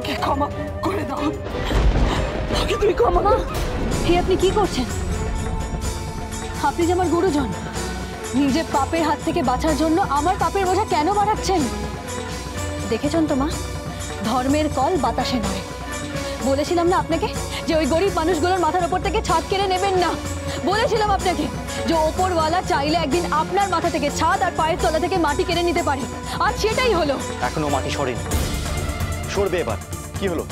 আমাকে ক্ষমা করে দাও, আমাকে তুমি ক্ষমা। মা, হে আপনি কি করছেন? আপনি যে আমার গুরুজন, নিজের পাপের হাত থেকে বাঁচার জন্য আমার পাপের বোঝা কেন বাড়াচ্ছেন? দেখেছেন তো মা, ধর্মের কল বাতাসে নয়। বলেছিলাম না আপনাকে যে ওই গরিব মানুষগুলোর মাথার ওপর থেকে ছাদ কেড়ে নেবেন না? বলেছিলাম আপনাকে যে ওপরওয়ালা চাইলে একদিন আপনার মাথা থেকে ছাদ আর পায়ের তলা থেকে মাটি কেড়ে নিতে পারে, আর সেটাই হলো। এখনো মাটি সরেনি, সরবে এবার। কি হলো?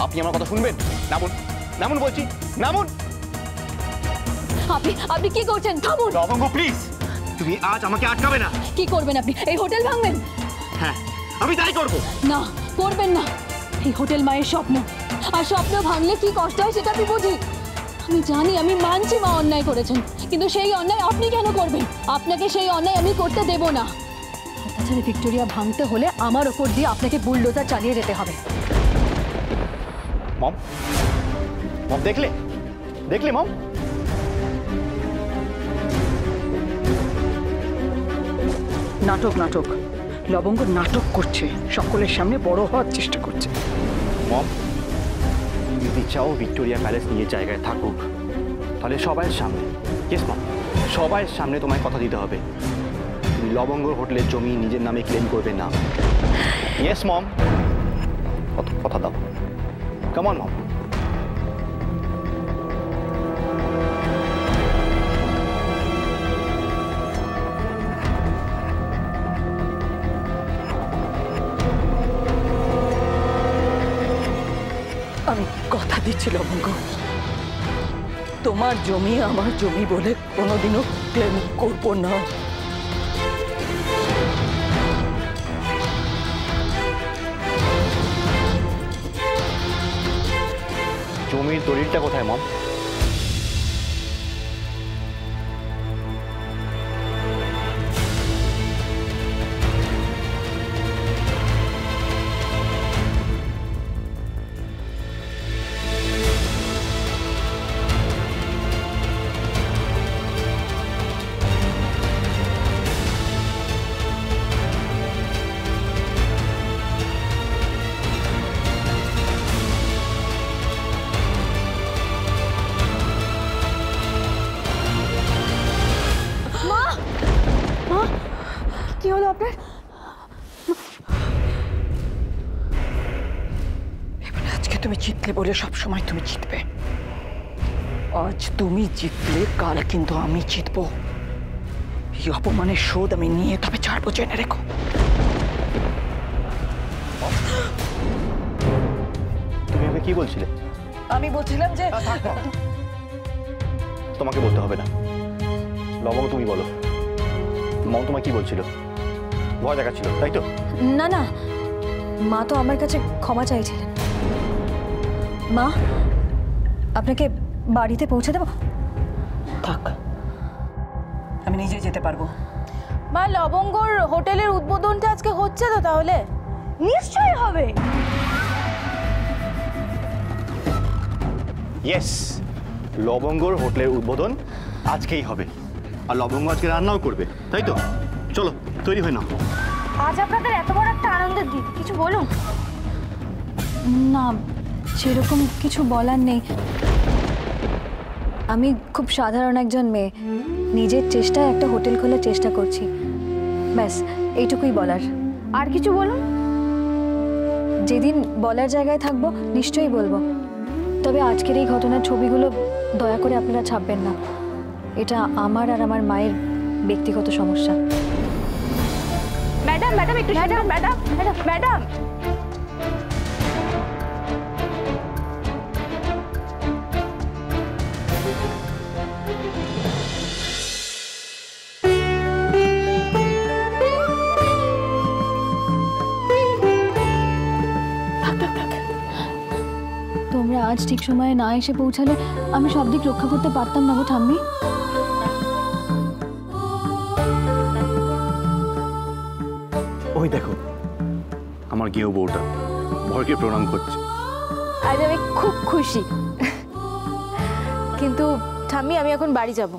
আপনি আমার কথা শুনবেন? নামুন, নামুন বলছি, নামুন। আপনি কি করছেন? থামুন। লবঙ্গ প্লিজ, তুমি আজ আমাকে আটকাবে না। কি করবেন আপনি? এই হোটেল ভাঙবেন? হ্যাঁ, আমি তাই করব। না, করবেন না। এই হোটেল মায়ের স্বপ্ন, আর স্বপ্ন ভাঙলে কি কষ্ট হয় সেটা আমি বুঝি। আমি জানি, আমি মানছি মা অন্যায় করেছেন, কিন্তু সেই অন্যায় আপনি কেন করবেন? আপনাকে সেই অন্যায় আমি করতে দেব না। তাছাড়া ভিক্টোরিয়া ভাঙতে হলে আমার ওপর দিয়ে আপনাকে বুলডোজার চালিয়ে যেতে হবে। মম, মম দেখলে, দেখলে মম? নাটক নাটক, লবঙ্গ নাটক করছে, সকলের সামনে বড় হওয়ার চেষ্টা করছে। মম, যদি চাও ভিক্টোরিয়া প্যালেস নিয়ে জায়গায় থাকুক, তাহলে সবাইয়ের সামনে, ইয়েস মম, সবাইয়ের সামনে তোমায় কথা দিতে হবে তুমি লবঙ্গর হোটেলের জমি নিজের নামে ক্লেম করবে না। ইয়েস মম, কথা দাও। কাম অন মম। আমি কথা দিচ্ছি লবঙ্গ, তোমার জমি আমার জমি বলে কোনোদিনও ক্লেম করব না। জমির দলিলটা কোথায় মম? কি হলো আপনার? এবারে আজকে তুমি জিতলে বলে সবসময় তুমি জিতবে। আজ তুমি জিতলে কাল কিন্তু আমি জিতবো। এই অপমানের শোধ আমি নিয়ে তবে ছাড়বো, জেনে রেখো। তুমি ওকে কি বলছিলে? আমি বলছিলাম যে তোমাকে বলতে হবে না, লবঙ্গ তুমি বলো। মম তোমায় কি বলছিল? ভয় দেখাচ্ছিল, তাই তো? না না, মা তো আমার কাছে ক্ষমা চাইছিলেন। মা, আপনাকে বাড়িতে পৌঁছে দেব? থাক, আমি নিজে যেতে পারবো। মা, লবঙ্গর হোটেলের উদ্বোধনটা আজকে হচ্ছে তো? তাহলে নিশ্চয়ই হবে। ইয়েস, লবঙ্গর হোটেলের উদ্বোধন আজকেই হবে, আর লবঙ্গ আজকে রান্নাও করবে, তাই তো? চলো তৈরি হয়ে নাও। আজ আপনাদের এত বড় একটা আনন্দের দিন, কিছু বলুন। না, সেরকম কিছু বলার নেই। আমি খুব সাধারণ একজন মেয়ে, নিজের চেষ্টায় একটা হোটেল খোলার চেষ্টা করছি, ব্যাস এইটুকুই বলার। আর কিছু বলুন। যেদিন বলার জায়গায় থাকবো নিশ্চয়ই বলবো, তবে আজকের এই ঘটনার ছবিগুলো দয়া করে আপনারা ছাপবেন না। এটা আমার আর আমার মায়ের ব্যক্তিগত সমস্যা। ম্যাডাম, ম্যাডাম একটু, ম্যাডাম ম্যাডাম ম্যাডাম ম্যাডাম তোমরা আজ ঠিক সময়ে না এসে পৌঁছালে আমি সব দিক রক্ষা করতে পারতাম না গো ঠাম্মি। ওই দেখো আমার গেও বউটা ভরকে প্রণাম করছে। আজ আমি খুব খুশি, কিন্তু ঠাম্মি আমি এখন বাড়ি যাব,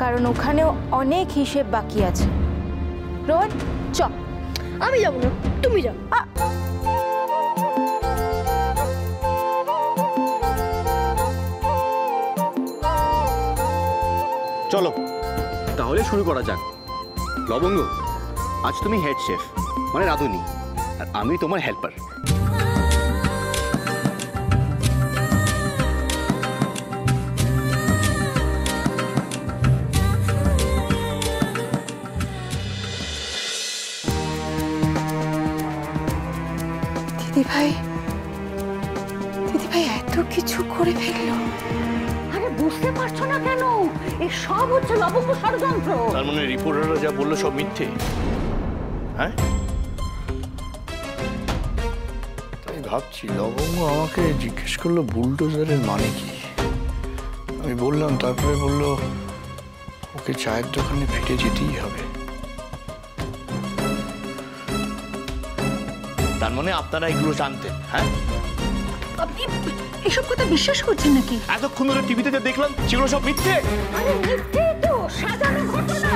কারণ ওখানেও অনেক হিসেব বাকি আছে। রোহন চ। আমি যাবো না, তুমি যাও। তাহলে শুরু করা যাক। লবঙ্গ, আজ তুমি হেড শেফ মানে রাঁধুনি, আর আমি তোমার হেল্পার। দিদিভাই এত কিছু করে ফেললো। আরে বুঝতে পারছো না কেন? এই সব হচ্ছে লবঙ্গ ষড়যন্ত্র। তার মানে রিপোর্টাররা যা বললো সব মিথ্যে? হ্যাঁ, তাই ভাবছি লবঙ্গ আমাকে জিজ্ঞেস করলো বুলডোজারের মানে কি। আমি বললাম, তারপরে বললো ওকে চায়ের দোকানে ফিরে যেতেই হবে। তার মানে আপনারা এগুলো জানতেন? হ্যাঁ, আপনি এসব কথা বিশ্বাস করছেন নাকি? এতক্ষণ ধরে টিভিতে যা দেখলাম সেগুলো সব মিথ্যে। আরে মিথ্যে তো, সাজানো ঘটনা।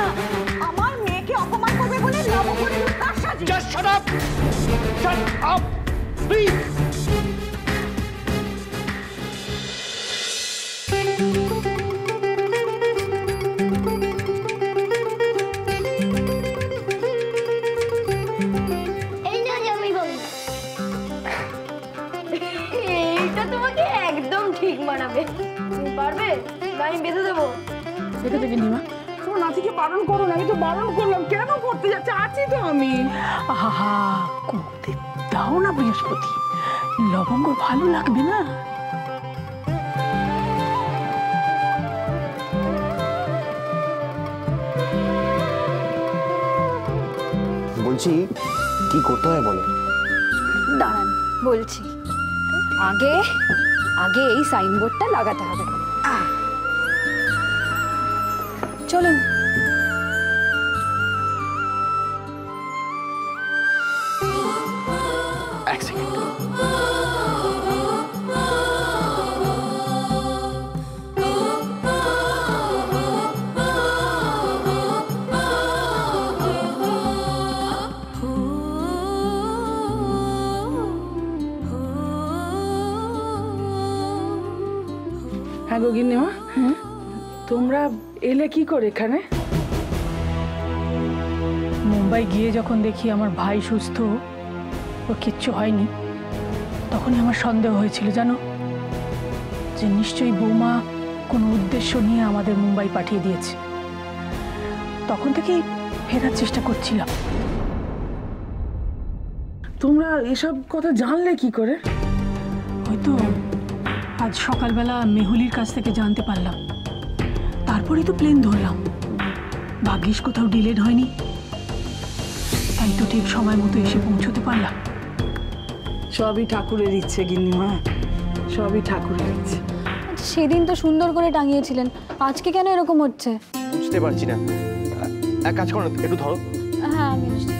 আমার মেয়েকে অপমান করবে বলে লবঙ্গের কাজ সাজিয়ে। Just shut up! Shut up! Please! এই না জামাই বাবু, এইটা তোমাকে একদম ঠিক মানাবে। তুমি পারবে না? আমি বেঁধে দেবো। দেখে দেখে নিমা, তোমার নাতিকে বারণ করো না। আমি তো বারণ করলাম, কেন করতে যাচ্ছে? আছি তো আমি। আহা, করতে দাও না বৃহস্পতি, লবঙ্গ ভালো লাগবে না। বলছি কি করতে হয় বলো? দাঁড়ান বলছি। আগে এই সাইনবোর্ডটা লাগাতে হবে। চলুন। এক সেকেন্ড। হ্যাঁ গিন্নিমা, তোমরা এলে কি করে এখানে? মুম্বাই গিয়ে যখন দেখি আমার ভাই সুস্থ, ওর কিচ্ছু হয়নি, তখনই আমার সন্দেহ হয়েছিল জানো, যে নিশ্চয়ই বৌমা কোনো উদ্দেশ্য নিয়ে আমাদের মুম্বাই পাঠিয়ে দিয়েছে। তখন থেকেই ফেরার চেষ্টা করছিলাম। তোমরা এসব কথা জানলে কি করে? হয়তো আজ সকালবেলা মেহুলির কাছ থেকে জানতে পারলাম, তারপরেই তো প্লেন ধরলাম। ভাগ্যিস কোথাও ডিলেড হয়নি, তাই তো ঠিক সময় মতো এসে পৌঁছতে পারলাম। সবই ঠাকুরের ইচ্ছে গিন্নিমা, সবই ঠাকুরের ইচ্ছে। সেদিন তো সুন্দর করে টাঙিয়েছিলেন, আজকে কেন এরকম হচ্ছে? বুঝতে পারছি না। এক কাজ করো, একটু ধরো। হ্যাঁ আমি আসছি।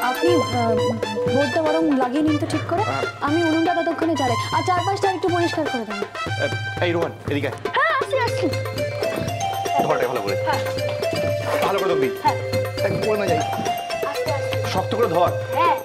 আপনি বোর্ডটা বরং লাগিয়ে নিন তো ঠিক করে। আমি উনুনটা ততক্ষণে চালাই, আর চারপাশটা একটু পরিষ্কার করে দেন। এই রোহন, এদিকে আয়। হ্যাঁ আসছি আসছি। ধরটা ভালো করে, ভালো করে ধরবি। হ্যাঁ একদম পড়ে না যাই, শক্ত করে ধর। হ্যাঁ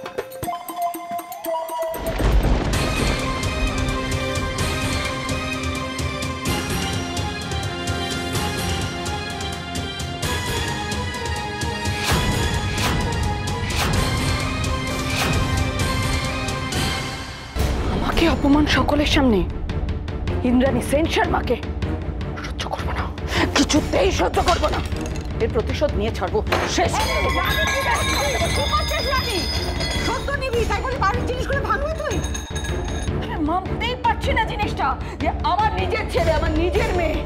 আমাকে অপমান সকলের সামনে, ইন্দ্রাণী সেন শর্মাকে সহ্য করবো না, কিছুতেই সহ্য করবো না। এর প্রতিশোধ নিয়ে ছাড়বো। শেষ। সত্য নিবি তাই বলে বাড়ির জিনিসগুলো ভাঙবি তুই? মানতেই পারছি না জিনিসটা, যে আমার নিজের ছেলে, আমার নিজের মেয়ে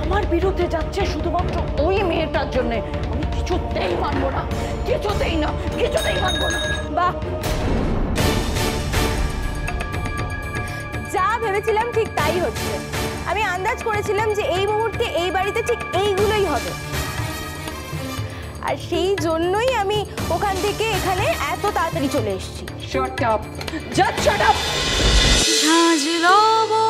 আমার বিরুদ্ধে যাচ্ছে শুধুমাত্র ওই মেয়েটার জন্য। আমি কিছুতেই মানবো না, কিছুতেই না, কিছুতেই মানবো না। বাহ, যা ভেবেছিলাম ঠিক তাই হচ্ছে। আমি আন্দাজ করেছিলাম যে এই মুহূর্তে এই বাড়িতে ঠিক এইগুলোই হবে, আর সেই জন্যই আমি ওখান থেকে এখানে এত তাড়াতাড়ি চলে এসেছি। Shut up, just shut up. ঝাঁঝ লবণ